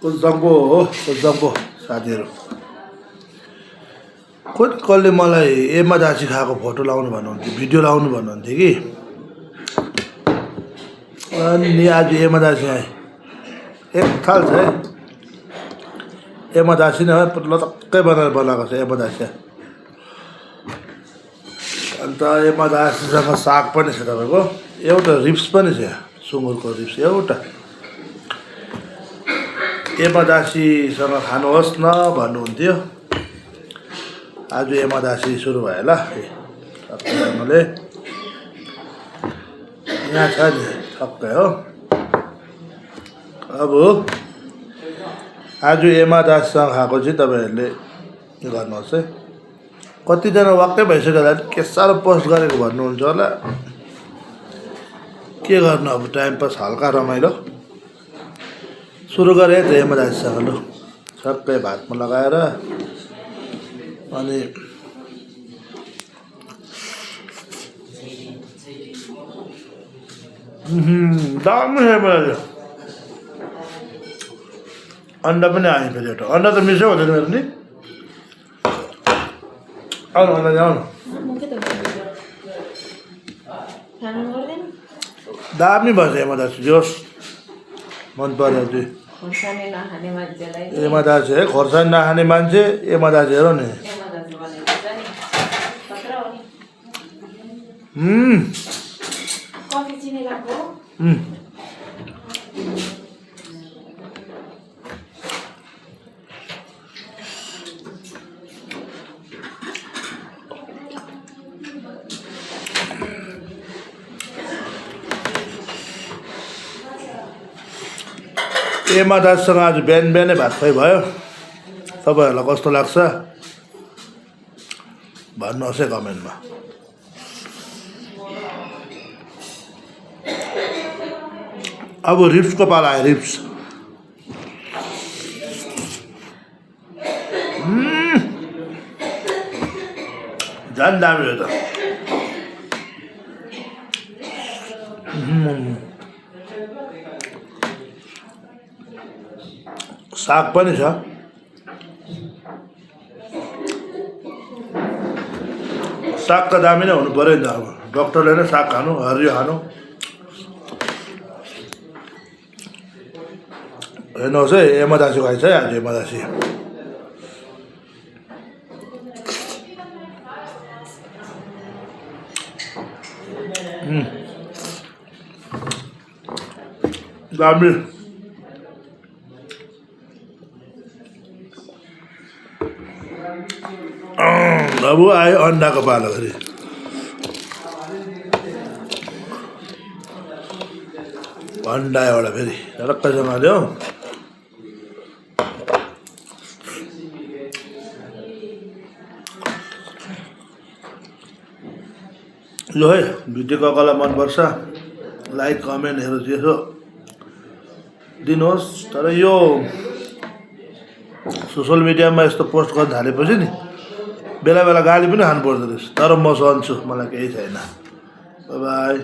कुजङ्गो हो कुजङ्गो साथीहरू कसले मलाई एमा दासी खाएको फोटो लाउनु भन्नुहुन्थ्यो भिडियो लाउनु भन्नुहुन्थ्यो कि अनि आज एमा दासी आए एक थाल छ है एमा दासी नै लटक्कै बनाएर बनाएको छ एमा दासी अन्त एमा दासीसँग साग पनि छ तपाईँको एउटा रिप्स पनि छ सुँगुरको रिप्स एउटा एमा दासीसँग खानुहोस् न भन्नुहुन्थ्यो आज एमा दासी सुरु भयो ल सबैजनाले यहाँ छ नि ठक्कै हो अब आज एमा दासीसँग खाएको चाहिँ तपाईँहरूले के गर्नुहोस् है कतिजना वाक्कै भइसक्यो होला के साह्रो पोस्ट गरेको भन्नुहुन्छ होला के गर्नु अब टाइम पास हल्का रमाइलो सुरु गरेँ त एमा दासीसँग लु सबै भातमा लगाएर अनि दामी अन्डा पनि आयो फेरि एउटा अन्डा त मिसो हुँदैन मेरो नि आउनु अन्डा आउनु दामी भएछ एमा दासी जोस् मन पर्यो चाहिँ एमा दासी है खोर्सानी नखाने मान्छे एमा दासी हेर नि एमा दाससँग आज बिहान बिहानै भात खुवाइ भयो तपाईँहरूलाई कस्तो लाग्छ भन्नुहोस् है कमेन्टमा अब रिप्सको पाला आयो रिप्स झन् दामी हो त साग पनि छ साग त दामी नै हुनु पऱ्यो नि त अब डक्टरले नै साग खानु हरियो खानु हेर्नुहोस् है एमा दासी खाइछ है आज एमा दासी दामी अब आयो अन्डाको पालो फेरि अन्डा एउटा फेरि रक्कैसँगले हो ल है भिडियो कसलाई मनपर्छ लाइक कमेन्टहरू त्यसो दिनुहोस् तर यो सोसियल मिडियामा यस्तो पोस्ट गर्न थालेपछि नि बेला बेला गाली पनि खानु पर्दो रहेछ तर म सहन्छु मलाई केही छैन बाई